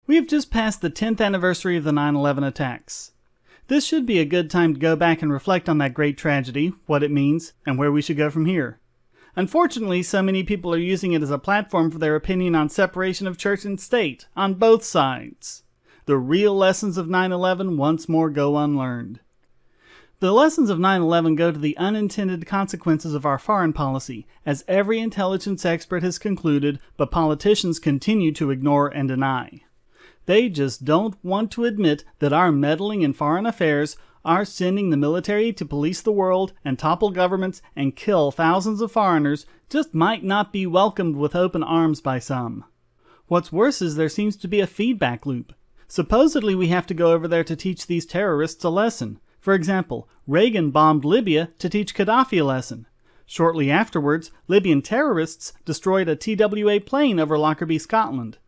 We have just passed the 10th anniversary of the 9/11 attacks. This should be a good time to go back and reflect on that great tragedy, what it means, and where we should go from here. Unfortunately, so many people are using it as a platform for their opinion on separation of church and state, on both sides. The real lessons of 9/11 once more go unlearned. The lessons of 9/11 go to the unintended consequences of our foreign policy, as every intelligence expert has concluded, but politicians continue to ignore and deny. They just don't want to admit that our meddling in foreign affairs, our sending the military to police the world and topple governments and kill thousands of foreigners, just might not be welcomed with open arms by some. What's worse is there seems to be a feedback loop. Supposedly we have to go over there to teach these terrorists a lesson. For example, Reagan bombed Libya to teach Gaddafi a lesson. Shortly afterwards, Libyan terrorists destroyed a TWA plane over Lockerbie, Scotland.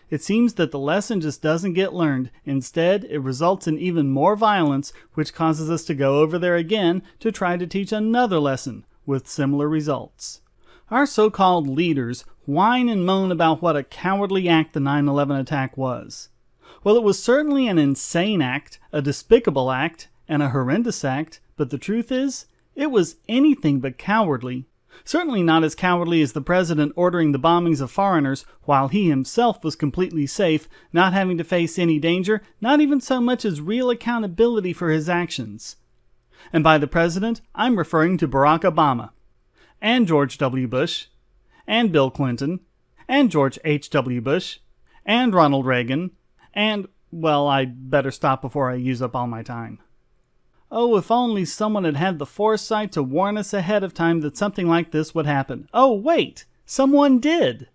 It seems that the lesson just doesn't get learned. Instead, it results in even more violence, which causes us to go over there again to try to teach another lesson, with similar results. Our so-called leaders whine and moan about what a cowardly act the 9/11 attack was. Well, it was certainly an insane act, a despicable act, and a horrendous act, but the truth is, it was anything but cowardly. Certainly not as cowardly as the president ordering the bombings of foreigners while he himself was completely safe, not having to face any danger, not even so much as real accountability for his actions. And by the president, I'm referring to Barack Obama, and George W. Bush, and Bill Clinton, and George H.W. Bush, and Ronald Reagan, and, well, I'd better stop before I use up all my time. Oh, if only someone had had the foresight to warn us ahead of time that something like this would happen. Oh, wait! Someone did!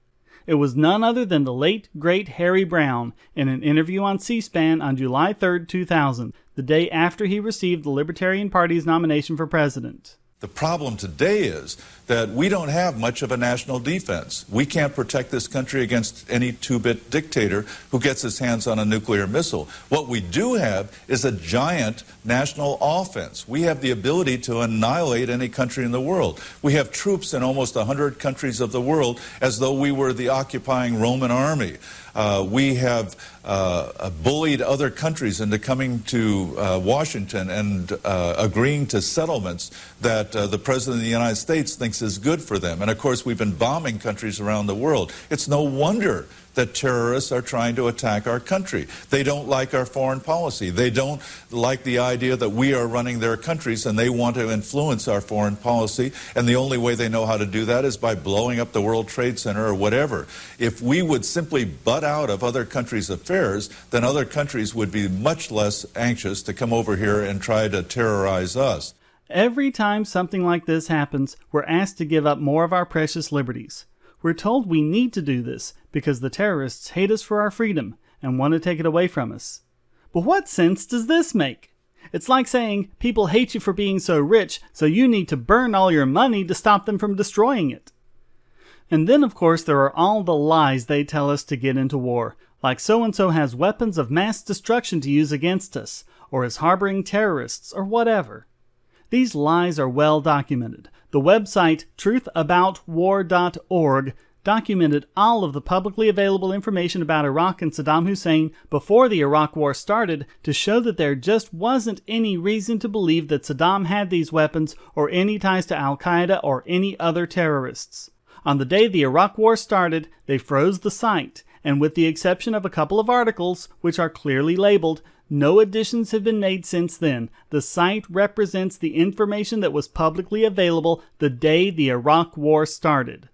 It was none other than the late, great Harry Brown in an interview on C-SPAN on July 3, 2000, the day after he received the Libertarian Party's nomination for president. The problem today is that we don't have much of a national defense. We can't protect this country against any two-bit dictator who gets his hands on a nuclear missile. What we do have is a giant national offense. We have the ability to annihilate any country in the world. We have troops in almost 100 countries of the world as though we were the occupying Roman army. We have bullied other countries into coming to Washington and agreeing to settlements that the President of the United States thinks is good for them. And of course, we've been bombing countries around the world. It's no wonder that terrorists are trying to attack our country. They don't like our foreign policy. They don't like the idea that we are running their countries, and they want to influence our foreign policy. And the only way they know how to do that is by blowing up the World Trade Center or whatever. If we would simply butt out of other countries' affairs, then other countries would be much less anxious to come over here and try to terrorize us. Every time something like this happens, we're asked to give up more of our precious liberties. We're told we need to do this because the terrorists hate us for our freedom and want to take it away from us. But what sense does this make? It's like saying people hate you for being so rich, so you need to burn all your money to stop them from destroying it. And then, of course, there are all the lies they tell us to get into war, like so-and-so has weapons of mass destruction to use against us, or is harboring terrorists, or whatever. These lies are well documented. The website truthaboutwar.org documented all of the publicly available information about Iraq and Saddam Hussein before the Iraq War started to show that there just wasn't any reason to believe that Saddam had these weapons or any ties to Al-Qaeda or any other terrorists. On the day the Iraq War started, they froze the site, and with the exception of a couple of articles, which are clearly labeled, no additions have been made since then. The site represents the information that was publicly available the day the Iraq War started.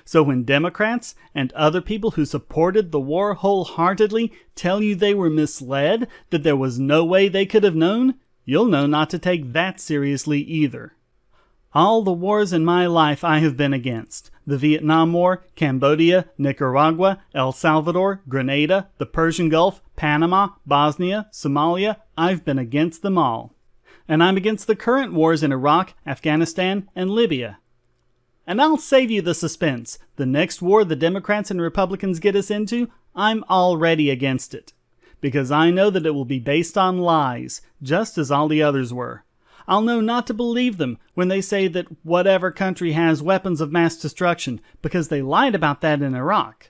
So when Democrats and other people who supported the war wholeheartedly tell you they were misled, that there was no way they could have known, you'll know not to take that seriously either. All the wars in my life I have been against. The Vietnam War, Cambodia, Nicaragua, El Salvador, Grenada, the Persian Gulf, Panama, Bosnia, Somalia, I've been against them all. And I'm against the current wars in Iraq, Afghanistan, and Libya. And I'll save you the suspense. The next war the Democrats and Republicans get us into, I'm already against it. Because I know that it will be based on lies, just as all the others were. I'll know not to believe them when they say that whatever country has weapons of mass destruction, because they lied about that in Iraq.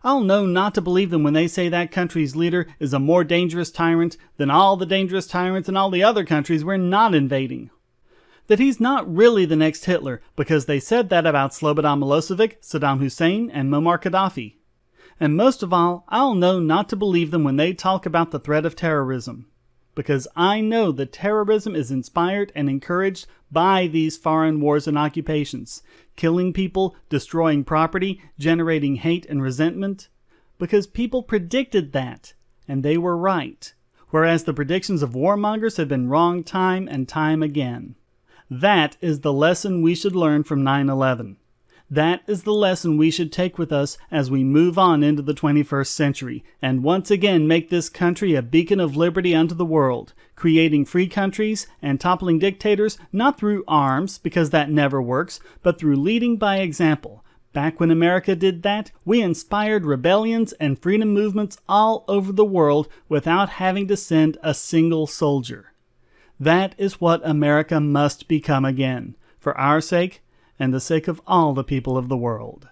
I'll know not to believe them when they say that country's leader is a more dangerous tyrant than all the dangerous tyrants in all the other countries we're not invading. That he's not really the next Hitler because they said that about Slobodan Milosevic, Saddam Hussein, and Muammar Gaddafi. And most of all, I'll know not to believe them when they talk about the threat of terrorism, because I know that terrorism is inspired and encouraged by these foreign wars and occupations, killing people, destroying property, generating hate and resentment, because people predicted that, and they were right, whereas the predictions of warmongers have been wrong time and time again. That is the lesson we should learn from 9/11. That is the lesson we should take with us as we move on into the 21st century, and once again make this country a beacon of liberty unto the world, creating free countries and toppling dictators not through arms, because that never works, but through leading by example. Back when America did that, we inspired rebellions and freedom movements all over the world without having to send a single soldier. That is what America must become again, for our sake and the sake of all the people of the world.